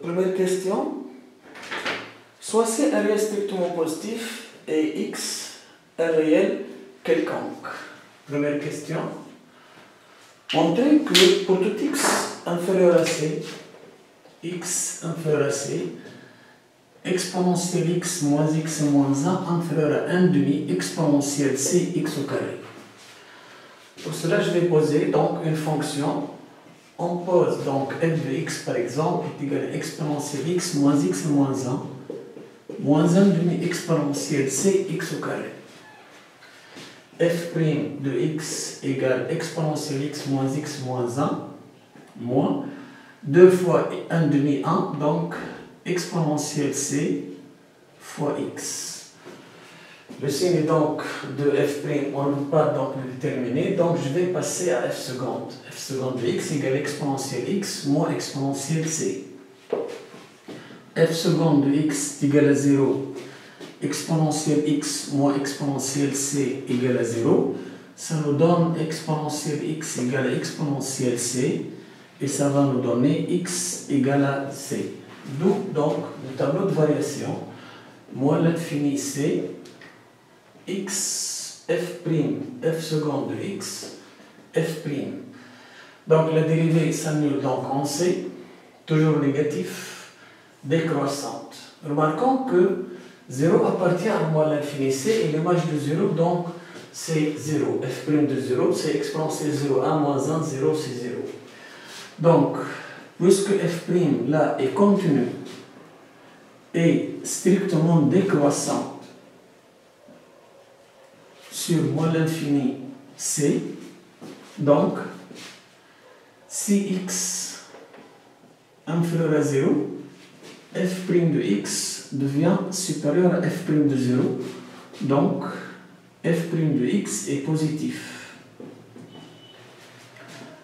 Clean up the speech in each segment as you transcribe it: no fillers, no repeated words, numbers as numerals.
première question. Soit C un réel strictement positif et X un réel quelconque. Première question. Montrez que pour tout X inférieur à C, X inférieur à C, exponentielle X moins 1 inférieur à 1 demi exponentielle C X au carré. Pour cela, je vais poser donc une fonction. On pose donc f de x par exemple est égal à exponentielle x moins 1 moins 1 demi exponentielle c x au carré. F' de x égale exponentielle x moins 1 moins 2 fois 1 demi 1 donc exponentielle c fois x. Le signe donc de f', on ne peut pas donc le déterminer, donc je vais passer à f seconde. F seconde de x égale exponentielle x moins exponentielle c. F seconde de x est égal à 0, exponentielle x moins exponentielle c égale à 0. Ça nous donne exponentielle x égale à exponentielle c, et ça va nous donner x égale à c. D'où donc le tableau de variation, moins l'infini c, x, f' seconde de x, f'. Donc la dérivée s'annule donc en c, toujours négatif, décroissante. Remarquons que 0 appartient à moins l'infini c et l'image de 0 donc c'est 0. F' de 0 c'est exponentielle 0, 1 moins 1, 0 c'est 0. Donc puisque f' là est continu et strictement décroissante sur moins l'infini c, donc si x inférieur à 0, f' de x devient supérieur à f' de 0, donc f' de x est positif.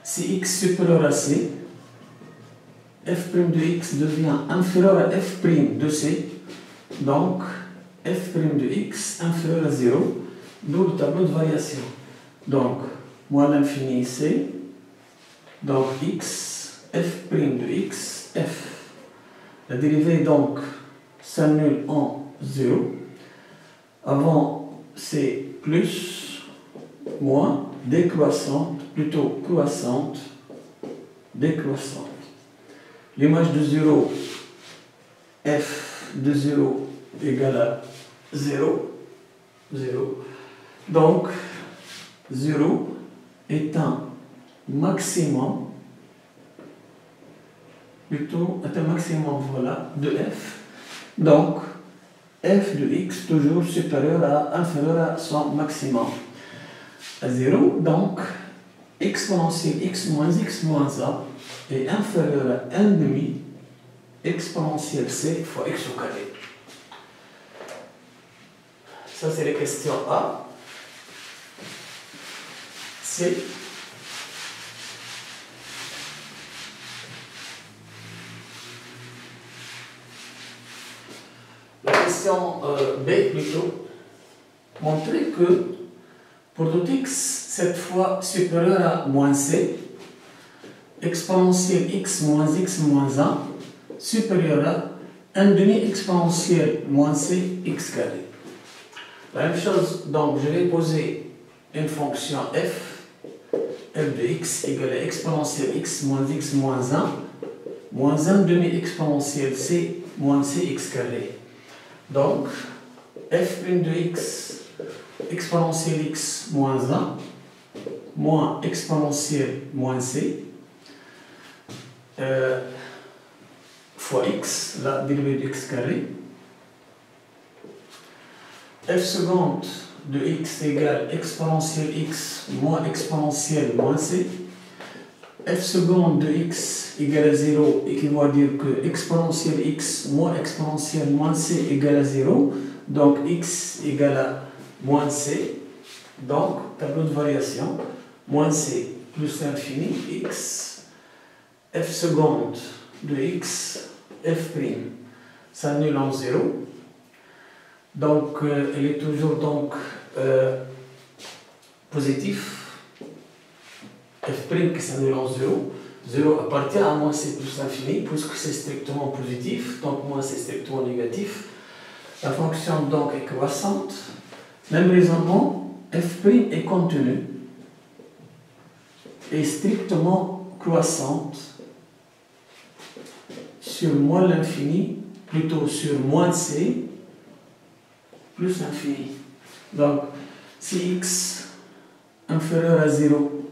Si x supérieur à c, f' de x devient inférieur à f' de c, donc f' de x inférieur à 0, d'où le tableau de variation. Donc, moins l'infini c, donc x, f' de x, f. La dérivée donc s'annule en 0. Avant c'est plus, moins, décroissante, plutôt croissante, décroissante. L'image de 0, f de 0 égale à 0, 0. Donc, 0 est un maximum, plutôt est un maximum voilà, de f. Donc, f de x toujours supérieur à, inférieur à son maximum. À 0, donc, exponentielle x moins 1 est inférieur à 1 demi exponentielle c fois x au carré. Ça c'est la question A. C. La question B plutôt. Montrer que pour tout x, cette fois supérieur à moins c, exponentielle x moins 1 supérieur à 1 demi exponentielle moins c x carré. La même chose, donc je vais poser une fonction f de x égale à exponentielle x moins 1 moins 1 demi exponentielle c moins c x carré. Donc f' de x exponentielle x moins 1 moins exponentielle moins c fois x, la dérivée de x carré. F seconde de x égale exponentielle x moins exponentielle moins c. F seconde de x égale à 0 équivaut à dire que exponentielle x moins exponentielle moins c égale à 0. Donc x égale à moins c. Donc tableau de variation, moins c plus l'infini x. F seconde de x, f', s'annule en 0. Donc, elle est toujours donc positif. F' qui s'annule en 0. 0 appartient à moins c plus l'infini, puisque c'est strictement positif, donc moins c'est strictement négatif. La fonction donc est croissante. Même raisonnement, f' est continu, est strictement croissante sur moins l'infini, plutôt sur moins c plus l'infini. Donc, si x inférieur à 0,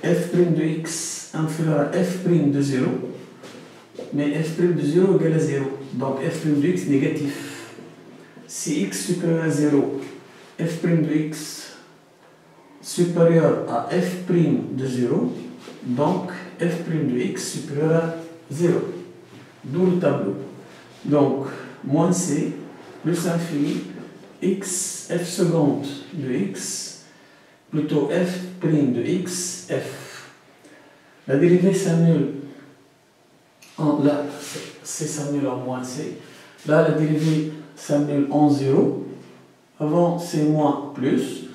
f' de x inférieur à f' de 0, mais f' de 0 égale à 0, donc f' de x négatif. Si x supérieur à 0, f' de x supérieur à f' de 0, donc f' de x supérieur à 0. D'où le tableau. Donc, moins c plus l'infini, x, f seconde de x, plutôt f' de x, f. La dérivée s'annule là, c s'annule en moins c. Là, la dérivée s'annule en 0. Avant, c'est moins plus.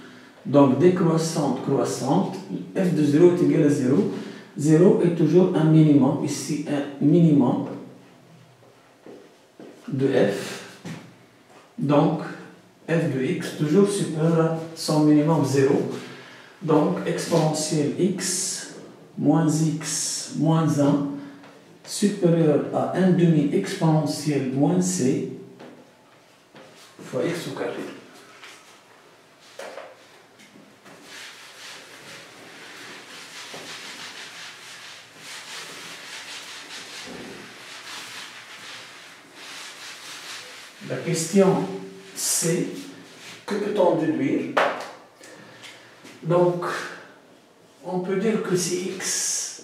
Donc, décroissante, croissante, f de 0 est égal à 0. 0 est toujours un minimum. Ici, un minimum de f. Donc, f de x toujours supérieur à son minimum 0. Donc, exponentielle x moins 1 supérieur à 1 demi exponentielle moins c fois x au carré. La question c'est, que peut-on déduire? Donc, on peut dire que si x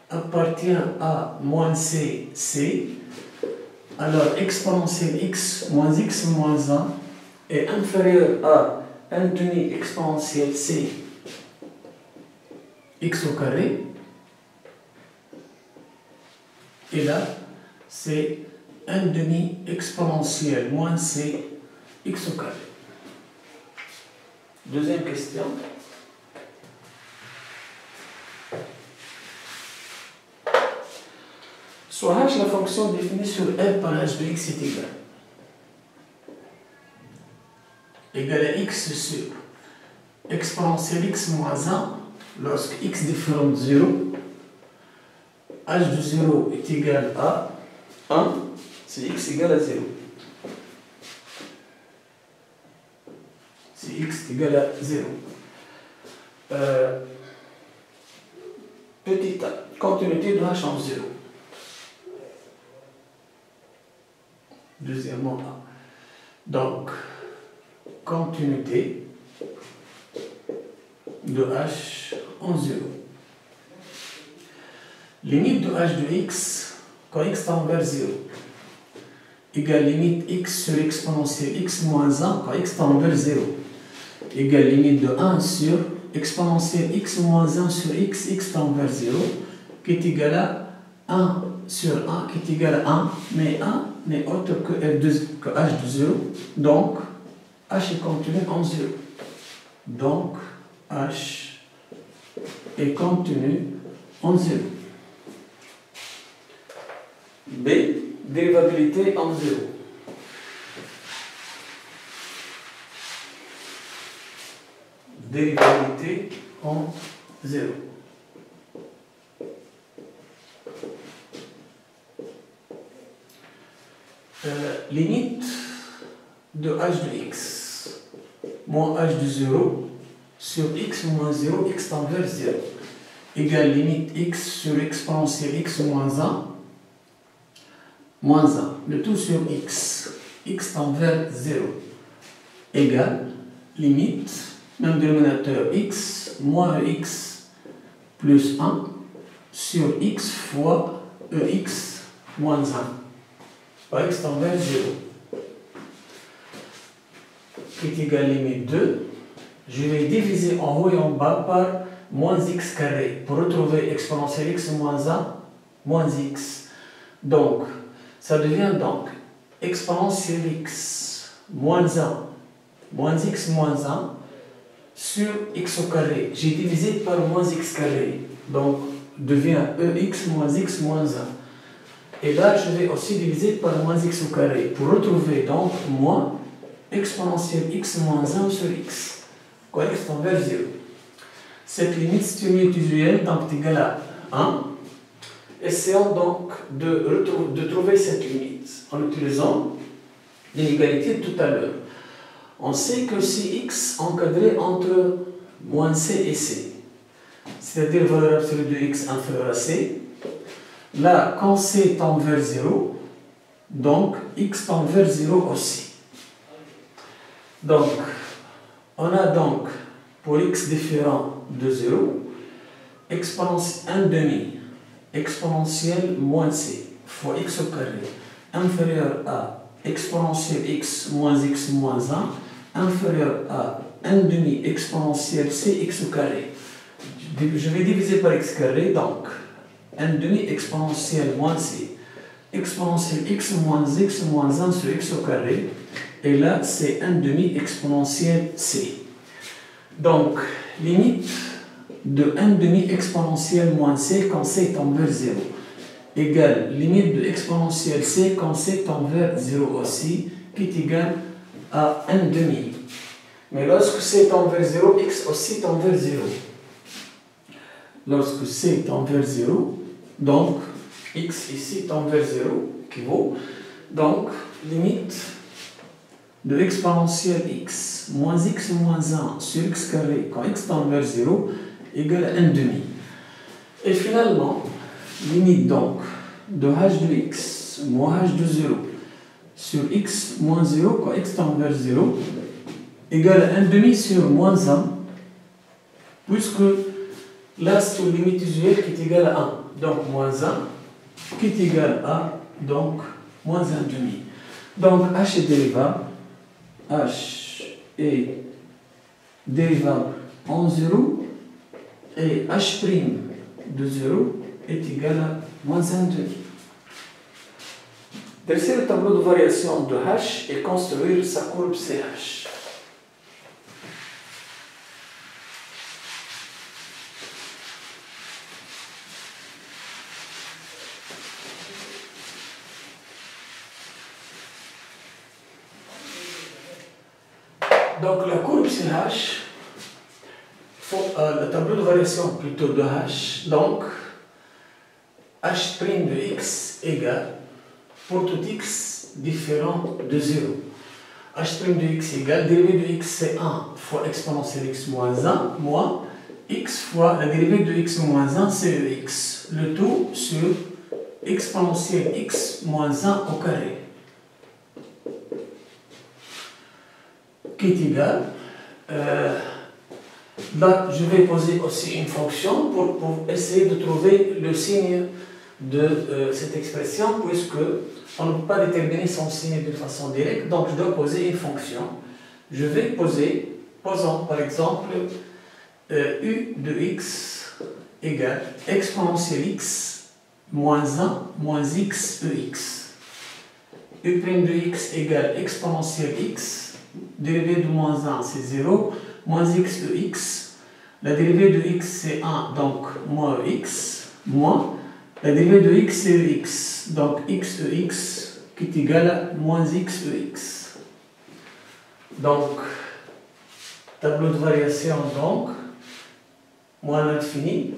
appartient à moins c, alors exponentielle x moins 1 est inférieur à 1 demi exponentielle c x au carré. Et là, c'est 1 demi exponentielle moins c x au carré. Deuxième question. Soit h la fonction définie sur L par h de x est égal à x sur exponentielle x moins 1 lorsque x différent de 0, h de 0 est égal à 1 si x égale à 0. Si x est égal à 0. Petit a, continuité de h en 0. Deuxièmement a. Donc, continuité de h en 0. Limite de h de x quand x tend vers 0 égale limite x sur exponentielle x moins 1 quand x tend vers 0 égale limite de 1 sur exponentielle x moins 1 sur x, x tend vers 0 qui est égal à 1 sur 1 qui est égal à 1, mais 1 n'est autre que h de 0, donc h est contenu en 0. Donc h est contenu en 0. B, dérivabilité en 0. Dérivabilité en 0. Limite de h de x moins h de 0 sur x moins 0, x tend vers 0 égale limite x sur exponentielle x moins 1 moins 1, le tout sur x, x tend vers 0 égale limite, même dénominateur x moins ex plus 1 sur x fois ex moins 1. Par x tend vers 0. Qui est égal à limite 2. Je vais diviser en haut et en bas par moins x carré pour retrouver exponentielle x moins 1 moins x. Donc, ça devient donc exponentielle x moins 1 moins x moins 1 sur x au carré. J'ai divisé par moins x carré. Donc, devient EX moins X moins 1. Et là, je vais aussi diviser par moins X au carré pour retrouver donc moins exponentielle X moins 1 sur X. Quoi, X tend vers 0. Cette limite, c'est une limite usuelle, donc est égale à 1. Essayons donc de trouver cette limite en utilisant l'inégalité de tout à l'heure. On sait que si X encadré entre moins C et C, c'est-à-dire valeur absolue de X inférieure à C, là, quand C tend vers 0, donc X tend vers 0 aussi. Donc, on a donc, pour X différent de 0, exponentielle 1 demi, exponentielle moins C, fois X au carré, inférieur à exponentielle X moins 1, inférieur à 1 demi exponentielle C X au carré. Je vais diviser par X carré, donc 1 demi exponentielle moins C, exponentielle X moins 1 sur X au carré, et là c'est 1 demi exponentielle C. Donc, limite de 1 demi exponentielle moins C quand C tend vers 0 égale limite de exponentielle C quand C tend vers 0 aussi, qui est égal à 1 demi. Mais lorsque C tend vers 0, X aussi tend vers 0. Lorsque C tend vers 0, donc X ici tend vers 0, qui vaut donc limite de exponentielle X moins 1 sur X carré quand X tend vers 0 égale à 1 demi. Et finalement, limite donc de h de X moins h de 0 sur X moins 0 quand X tend vers 0 égale à 1 demi sur moins 1, puisque là c'est une limite usuelle qui est égale à 1. Donc moins 1 qui est égal à donc moins 1 demi. Donc h est dérivable. H est dérivable en 0 et h' de 0 est égal à moins 1 demi. Dresser le tableau de variation de h et construire sa courbe CH. Donc la courbe CH, le tableau de variation plutôt de h, donc h' de x égale, pour tout x différent de 0, h' de x égale, dérivée de x c'est 1 fois exponentielle x moins 1, moins x fois la dérivée de x moins 1 c'est x, le tout sur exponentielle x moins 1 au carré, qui est égal, là je vais poser aussi une fonction pour essayer de trouver le signe de cette expression, puisque on ne peut pas déterminer son signe de façon directe, donc je dois poser une fonction. Je vais posons par exemple u de x égale exponentielle x moins 1 moins x ex. U' de x égale exponentielle x, dérivée de moins 1 c'est 0, moins x ex, la dérivée de x c'est 1, donc moins ex, moins la dérivée de x c'est ex, donc x ex qui est égal à moins x ex. Donc, tableau de variation donc, moins l'infini,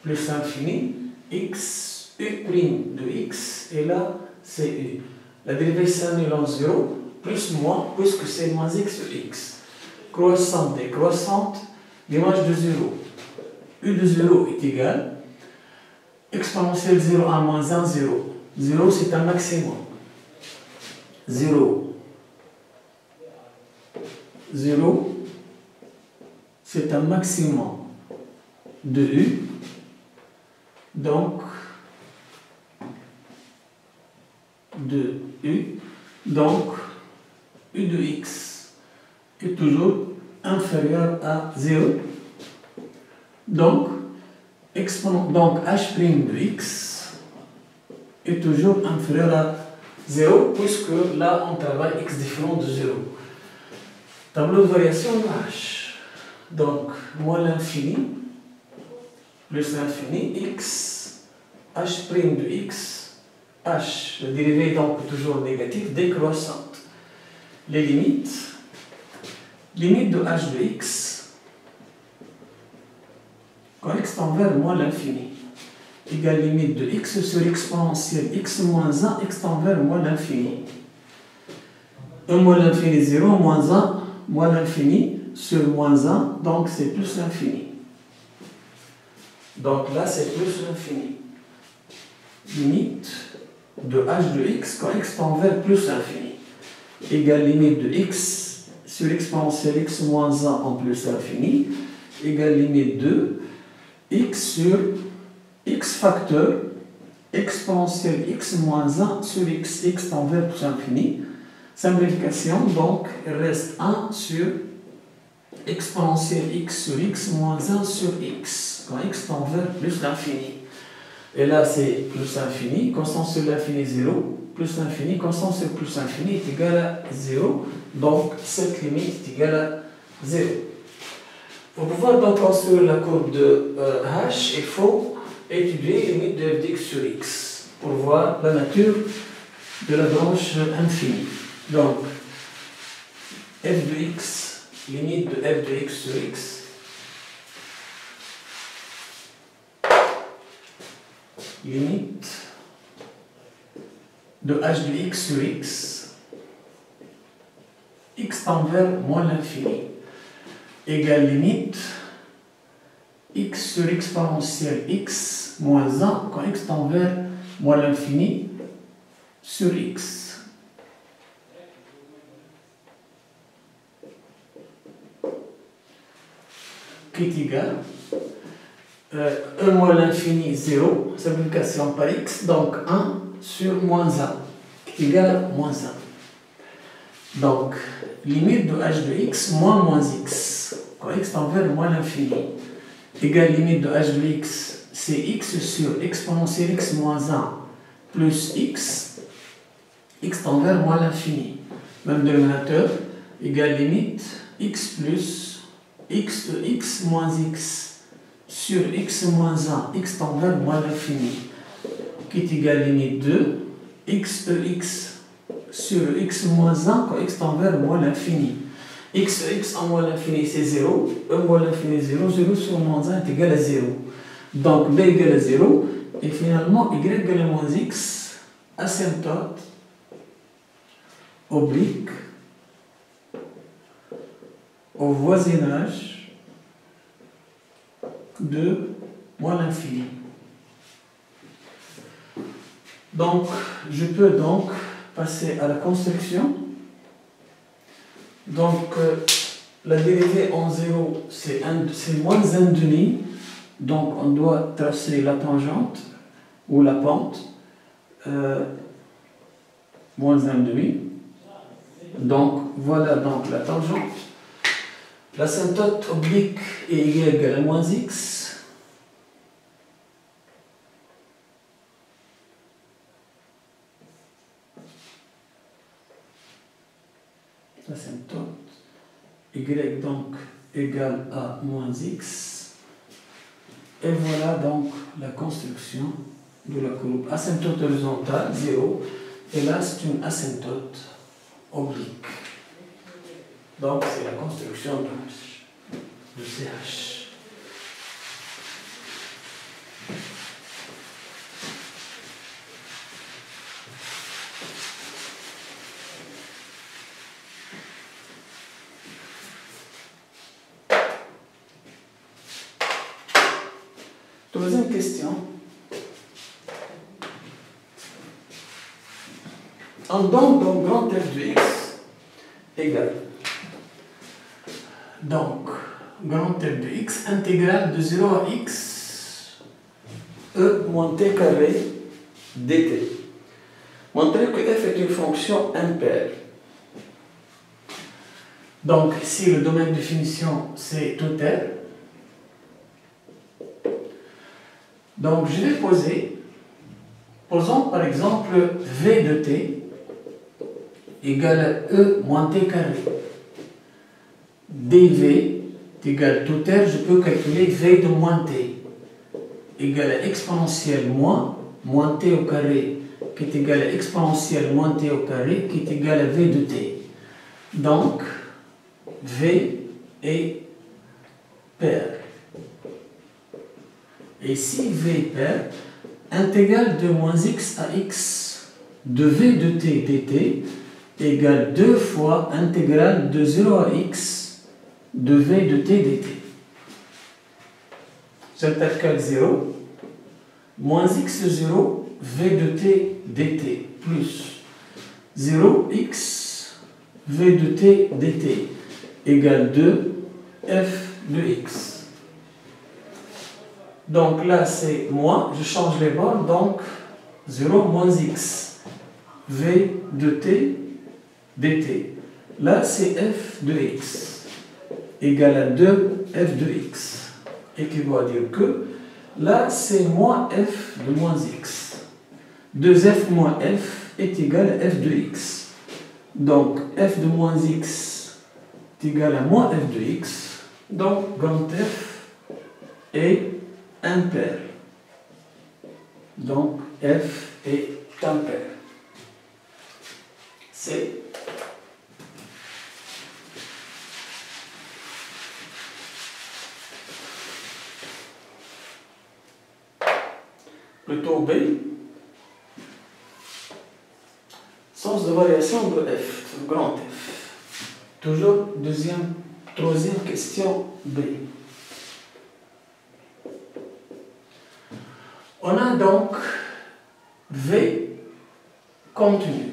plus l'infini, x, u' de x, et là c'est u. La dérivée s'annule en 0, plus moins, puisque c'est moins x ex. Croissante décroissante, l'image de 0. U de 0 est égal, exponentielle 0 à moins 1, 0. 0 c'est un maximum. 0. 0 c'est un maximum de u. Donc, de u. Donc, u de x est toujours inférieur à 0. Donc, h' de x est toujours inférieur à 0, puisque là on travaille x différent de 0. Tableau de variation de h. Donc, moins l'infini plus l'infini, x, h' de x, h, le dérivé est donc toujours négatif, décroissante. Les limites, limite de h de x, quand x tend vers moins l'infini, égale limite de x sur exponentielle x moins 1, x tend vers moins l'infini. 1 moins l'infini, 0, moins 1, moins l'infini sur moins 1, donc c'est plus l'infini. Donc là, c'est plus l'infini. Limite de h de x quand x tend vers plus l'infini. Égale limite de x sur exponentielle x moins 1 en plus l'infini. Égale limite de x sur x facteur exponentielle x moins 1 sur x. X tend vers plus l'infini. Simplification, donc il reste 1 sur exponentielle x sur x moins 1 sur x, quand x tend vers plus l'infini. Et là c'est plus l'infini, constant sur l'infini 0, plus l'infini, constant sur plus l'infini est égal à 0, donc cette limite est égale à 0. Pour pouvoir donc construire la courbe de h, il faut étudier la limite de f de x sur x, pour voir la nature de la branche infinie. Donc, f de x, limite de f de x sur x, limite de h de x sur x, x tend vers moins l'infini, égale limite x sur exponentielle x moins 1 quand x tend vers moins l'infini sur x. Qui est égal 1 moins l'infini 0, simplification par x, donc 1 sur moins 1, qui est égal à moins 1. Donc, limite de h de x moins x, quand x tend vers moins l'infini, égale limite de h de x, c'est x sur exponentielle x moins 1 plus x, x tend vers moins l'infini. Même dénominateur, égale limite x plus x de x moins x sur x moins 1, x tend vers moins l'infini, qui est égal limite de x de x sur x moins 1 quand x tend vers moins l'infini. X de x en moins l'infini c'est 0, 1 moins l'infini 0, 0 sur moins 1 est égal à 0. Donc b égale à 0, et finalement y égale à moins x, asymptote, oblique, au voisinage de moins l'infini. Donc, je peux donc passer à la construction. Donc, la dérivée en 0, c'est moins 1,5. Donc, on doit tracer la tangente ou la pente. Moins 1,5. Donc, voilà donc la tangente. L'asymptote oblique est égale à moins x. L'asymptote y donc égale à moins x. Et voilà donc la construction de la courbe. Asymptote horizontale, 0. Et là, c'est une asymptote oblique. Donc, c'est la construction de CH. Troisième question. En donc grand f de x égale. Donc, grand f de x intégrale de 0 à x e moins t carré dt. Montrer que f est une fonction impaire. Donc, si le domaine de définition c'est tout R, donc je vais posons par exemple v de t égale à e moins t carré. dv est égal à tout R, je peux calculer v de moins t. égale à exponentielle moins t au carré qui est égal à exponentielle moins t au carré qui est égal à v de t. Donc, v est pair. Et si v est pair, intégrale de moins x à x de v de t dt égale 2 fois intégrale de 0 à x de v de t dt. J'intercale 0, moins x0 v de t dt plus 0x v de t dt égale 2 f de x. Donc là c'est moins, je change les bornes, donc 0 moins x v de t dt. Là c'est f de x égale à 2 f de x. Et qui doit dire que là c'est moins f de moins x. 2f moins f est égal à f de x. Donc f de moins x est égal à moins f de x. Donc grand f est impair. Donc f est impair. C'est plutôt B, sens de variation de f, de grand F. Toujours troisième question B. On a donc V contenu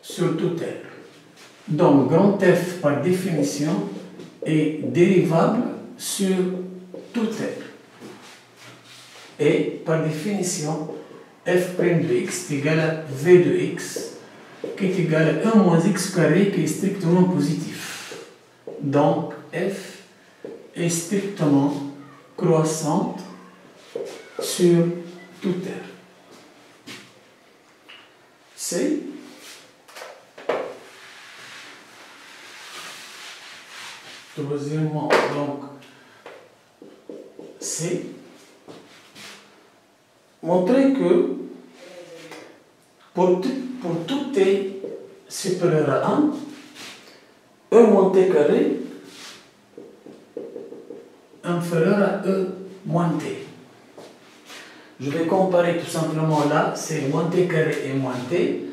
sur toute R. Donc grand F par définition est dérivable sur toute R. Et par définition, f' de x est égal à v de x, qui est égal à 1 moins x carré, qui est strictement positif. Donc, f est strictement croissante sur toute R. C. Troisièmement, donc, C. Montrer que pour tout t supérieur à 1, e moins t carré inférieur à e moins t. Je vais comparer tout simplement là, c'est moins t carré et moins t.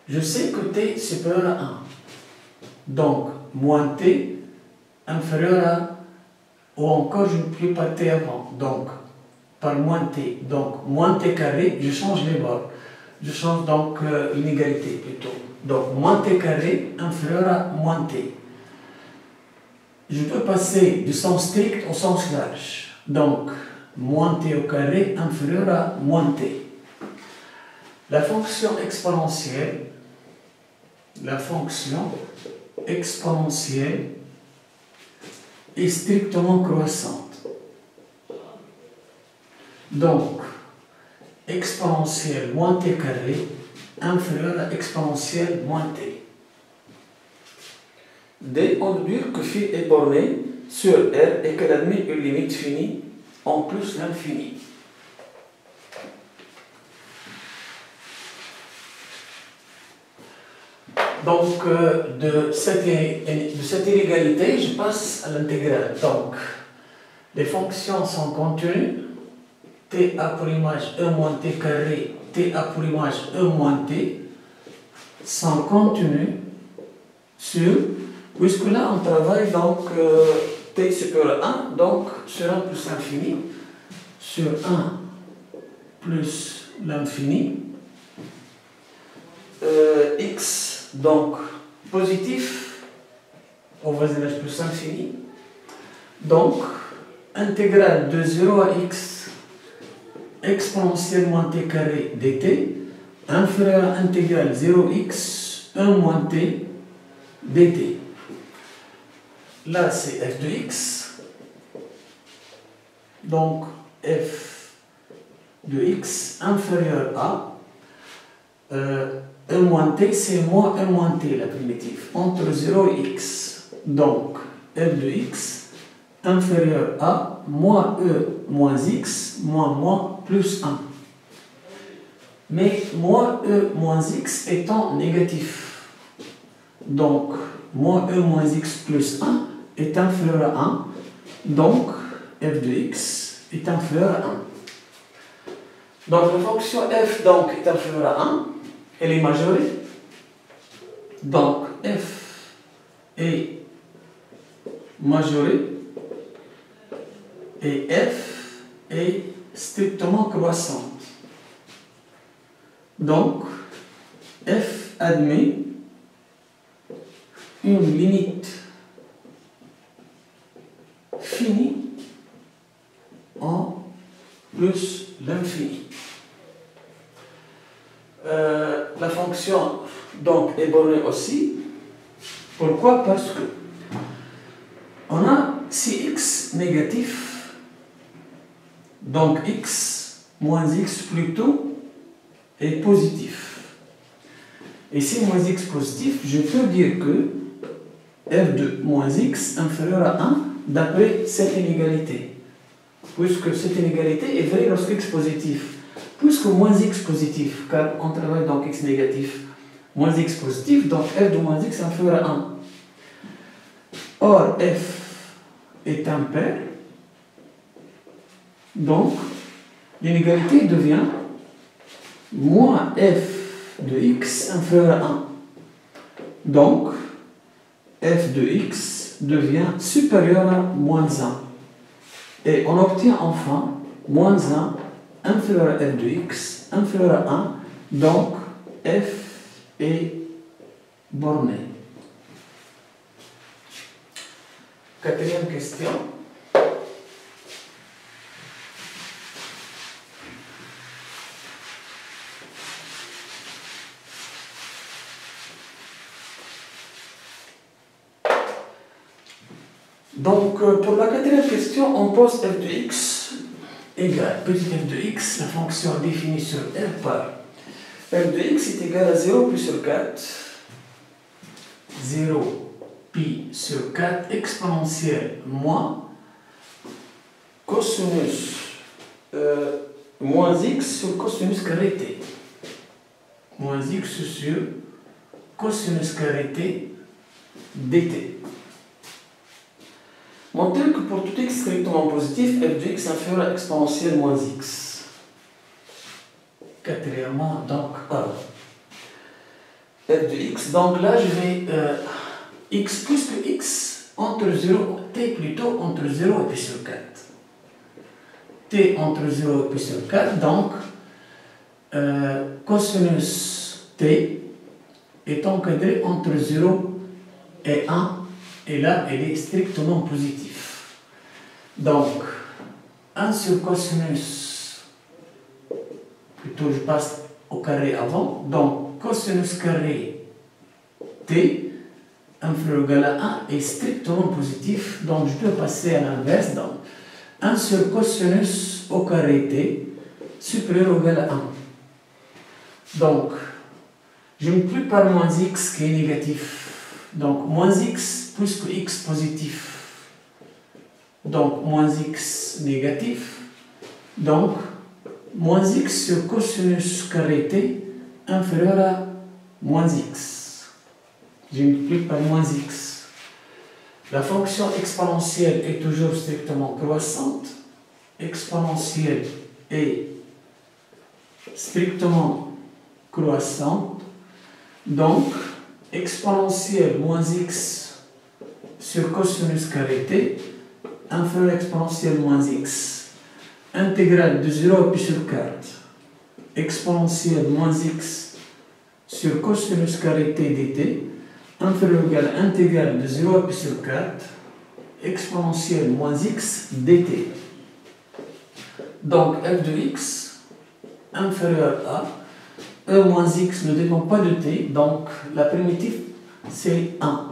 Je sais que t supérieur à 1. Donc, moins t inférieur à, ou encore je ne puis pas t avant. Donc, par moins t. Donc, moins t carré, je change les bords. Je change donc l'inégalité plutôt. Donc, moins t carré inférieur à moins t. Je peux passer du sens strict au sens large. Donc, moins t au carré inférieur à moins t. La fonction exponentielle est strictement croissante. Donc, exponentielle moins t carré inférieur à exponentielle moins t. D, on veut dire que phi est borné sur R et qu'elle admet une limite finie en plus l'infini. Donc, de cette inégalité, je passe à l'intégrale. Donc, les fonctions sont continues. T a pour image e moins t carré, T a pour image e moins t, sont continues sur, puisque là on travaille donc t supérieur à 1, donc sur 1 plus l'infini, sur 1 plus l'infini, x donc positif au voisinage plus l'infini, donc intégrale de 0 à x exponentielle moins t carré dt inférieur à intégrale 0x 1 moins t dt. Là c'est f de x, donc f de x inférieur à 1 moins t, c'est moins 1 moins t la primitive, entre 0 et x. Donc f de x inférieur à moins e moins x moins plus 1. Mais moins e moins x étant négatif. Donc, moins e moins x plus 1 est inférieur à 1. Donc, f de x est inférieur à 1. Donc, la fonction f donc, est inférieure à 1. Elle est majorée. Donc, f est majorée. Et f est strictement croissante. Donc, f admet une limite finie en plus l'infini. La fonction donc est bornée aussi. Pourquoi? Parce que on a si x négatif, donc x moins x plutôt est positif. Et si moins x positif, je peux dire que f de moins x inférieur à 1 d'après cette inégalité. Puisque cette inégalité est vraie lorsque x positif. Puisque moins x positif, car on travaille donc x négatif, moins x positif, donc f de moins x inférieur à 1. Or, f est impair, donc l'inégalité devient moins f de x inférieur à 1. Donc, f de x devient supérieur à moins 1. Et on obtient enfin moins 1 inférieur à f de x inférieur à 1. Donc, f est borné. Quatrième question. Donc, pour la quatrième question, on pose f de x égale petit f de x, la fonction définie sur r par f de x est égal à 0 pi sur 4, 0 pi sur 4 exponentielle moins cosinus moins x sur cosinus carré t. Moins x sur cosinus carré t dt. Montrez que pour tout x strictement positif, f de x inférieur à exponentielle moins x. Quatrièmement, donc, f de x. Donc là, je vais x plus que x entre 0, t plutôt entre 0 et pi sur 4. T entre 0 et pi sur 4, donc cosinus t est encadré entre 0 et 1. Et là, elle est strictement positive. Donc, 1 sur cosinus, plutôt je passe au carré avant, donc cosinus carré t inférieur ou égal à 1 est strictement positif, donc je peux passer à l'inverse, donc 1 sur cosinus au carré t supérieur ou égal à 1. Donc, je multiplie par moins x qui est négatif. Donc, moins x plus que x positif. Donc, moins x négatif. Donc, moins x sur cosinus carré t inférieur à moins x. Je multiplie par moins x. La fonction exponentielle est toujours strictement croissante. Exponentielle est strictement croissante. Donc, exponentielle moins x sur cosinus carré t inférieur à exponentielle moins x. Intégrale de 0 à pi sur 4. Exponentielle moins x sur cosinus carré t dt inférieur ou égal à intégrale de 0 à pi sur 4. Exponentielle moins x dt. Donc f de x inférieur à e moins x ne dépend pas de t, donc la primitive c'est 1.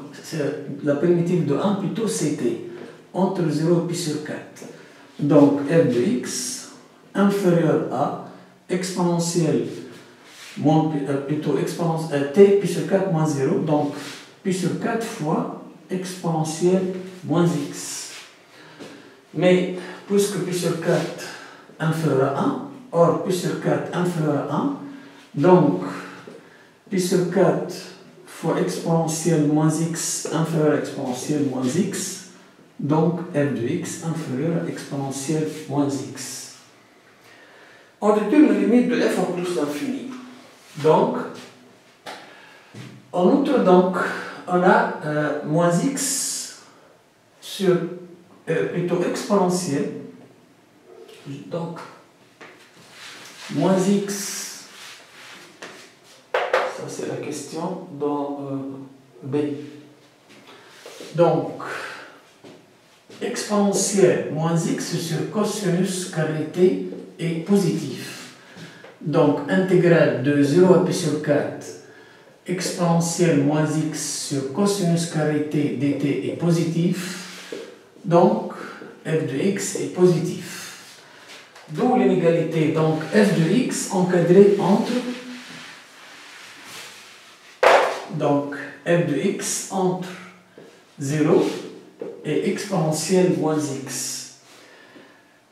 La primitive de 1 plutôt c'est t, entre 0 et pi sur 4. Donc f de x inférieur à exponentielle plutôt exponentielle t pi sur 4 moins 0, donc pi sur 4 fois exponentielle moins x. Mais puisque pi sur 4 inférieur à 1, or pi sur 4 inférieur à 1, donc pi sur 4 fois exponentielle moins x inférieur à exponentielle moins x, donc f de x inférieur à exponentielle moins x. On détermine la limite de f en plus l'infini. Donc, en outre, donc, on a moins x sur plutôt exponentielle. Donc, moins x, ça c'est la question dans B. Donc, exponentielle moins x sur cosinus carré t est positif. Donc, intégrale de 0 à pi sur 4, exponentielle moins x sur cosinus carré t dt est positif. Donc, f de x est positif. D'où l'inégalité. Donc, f de x encadré entre f de x entre 0 et exponentielle moins x.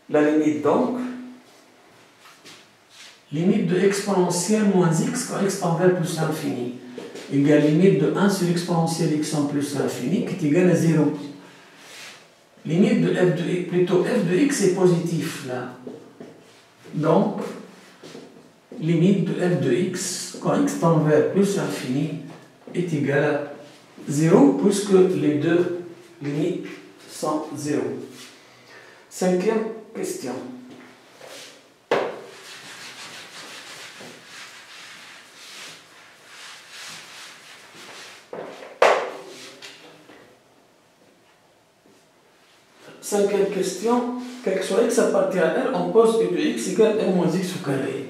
La limite donc, limite de exponentielle moins x quand x tend vers plus l'infini, égale limite de 1 sur exponentielle x en plus l'infini qui est égale à 0. Limite de f de x, plutôt f de x est positif là. Donc, limite de f de x quand x tend vers plus l'infini est égale à 0 puisque les deux limites sont 0. Cinquième question. Cinquième question, quel que soit x appartient à R, on pose e de x égale r moins x au carré.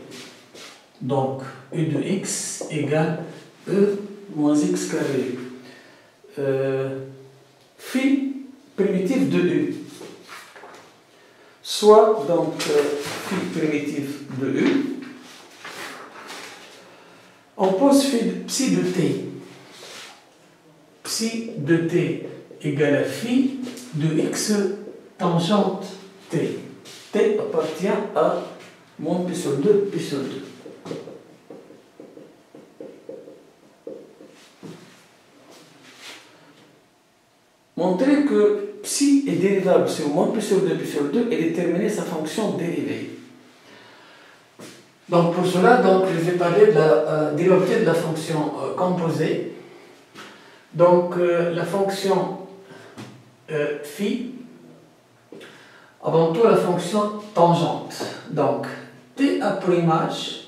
Donc, e de x égale e moins x carré. Phi primitif de u. Soit donc phi primitif de u. On pose psi de t. Psi de t égale à phi de x tangente t. T appartient à moins pi sur 2, pi sur 2. Montrer que psi est dérivable sur moins pi sur 2, pi sur 2 et déterminer sa fonction dérivée. Donc pour cela, donc, je vais parler de la dérivée de la fonction composée. Donc la fonction phi, avant tout la fonction tangente. Donc t à primage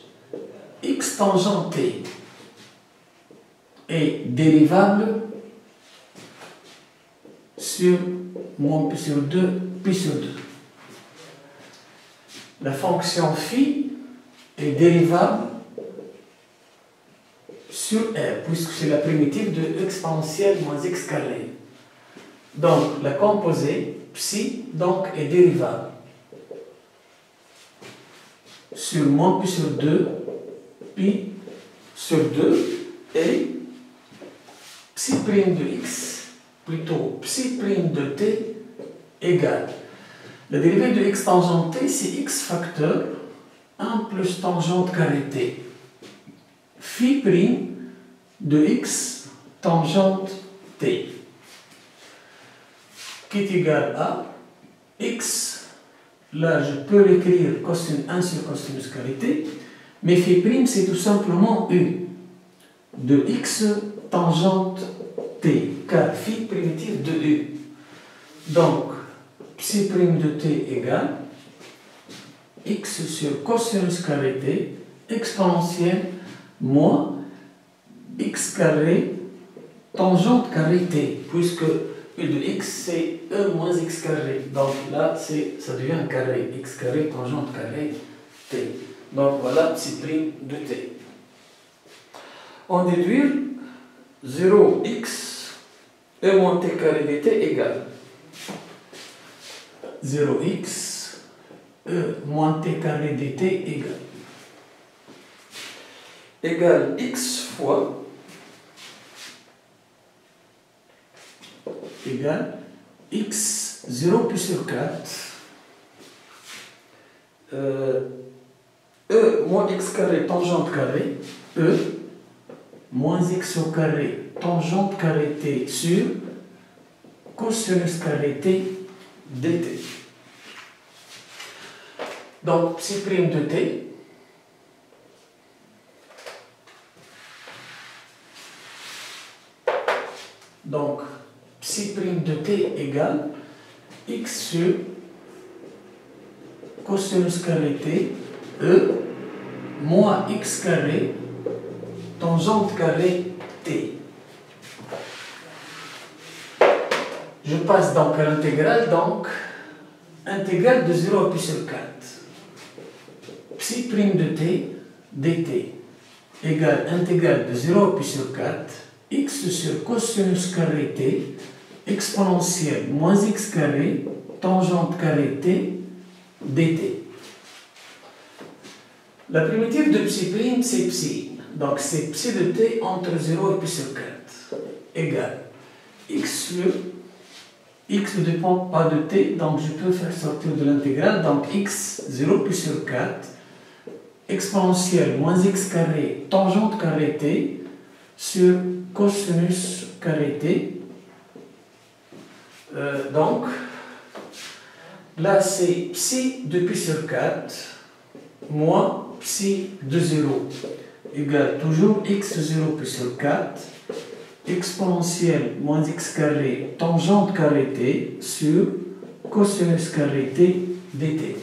x tangente t est dérivable sur moins pi sur 2, pi sur 2. La fonction phi est dérivable sur R, puisque c'est la primitive de exponentielle moins x carré. Donc, la composée psi donc, est dérivable sur moins pi sur 2, pi sur 2, et psi prime de x, plutôt psi prime de t égale. La dérivée de x tangente t, c'est x facteur 1 plus tangente carré t. Phi prime de x tangente t qui est égal à x, là je peux l'écrire 1 sur cosinus carré t, mais phi prime c'est tout simplement u de x tangente t, car phi primitive de u. Donc, psi prime de t égale x sur cosinus carré t exponentielle moins x carré tangente carré t, puisque u de x c'est e moins x carré. Donc là, ça devient un carré, x carré tangente carré t. Donc voilà psi prime de t. On déduit 0x e moins t carré dt égale 0x e moins t carré dt égale x fois égale x 0 pi sur 4 E moins x carré tangente carré, E moins x au carré tangente carré t sur cosinus carré t dt. Donc, psi prime de t, donc psi prime de t égale x sur cosinus carré t, E, moins x carré tangente carré t. Je passe donc à l'intégrale, donc intégrale de 0 à pi sur 4. Psi prime de t dt égale intégrale de 0 à pi sur 4, x sur cosinus carré t exponentielle moins x carré tangente carré t dt. La primitive de psi prime, c'est psi. Donc, c'est psi de t entre 0 et pi sur 4 égale x sur x ne dépend pas de t, donc je peux faire sortir de l'intégrale. Donc, x 0 pi sur 4 exponentielle moins x carré tangente carré t sur cosinus carré t. Donc, là, c'est psi de pi sur 4 moins psi de 0 égale toujours x 0 pi sur 4 exponentielle moins x carré tangente carré t sur cosinus carré t dt.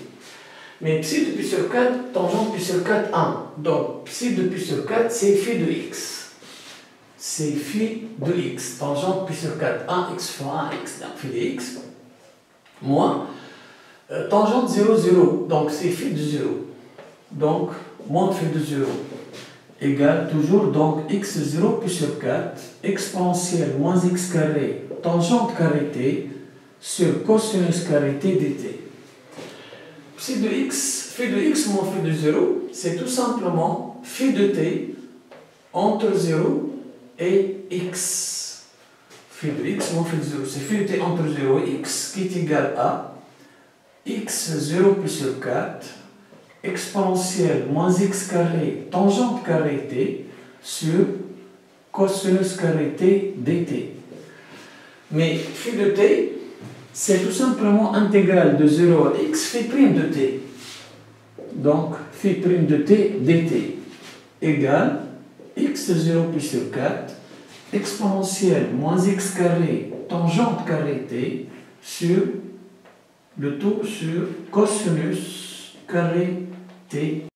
Mais psi de pi sur 4, tangente pi sur 4, 1. Donc, psi de pi sur 4, c'est phi de x. C'est phi de x. Tangente pi sur 4, 1x fois 1x, donc phi de x. Moins tangente 0, 0. Donc, c'est phi de 0. Donc, moins phi de 0 égale toujours donc x 0 pi sur 4 exponentielle moins x carré tangente carré t sur cosinus carré t dt. Psi de x, phi de x moins phi de 0, c'est tout simplement phi de t entre 0 et x. Phi de x moins phi de 0, c'est phi de t entre 0 et x qui est égal à x 0 pi sur 4 exponentielle moins x carré tangente carré t sur cosinus carré t dt. Mais phi de t, c'est tout simplement intégrale de 0 à x phi prime de t. Donc, phi prime de t dt égale x 0 pi sur 4 exponentielle moins x carré tangente carré t sur le tout sur cosinus carré t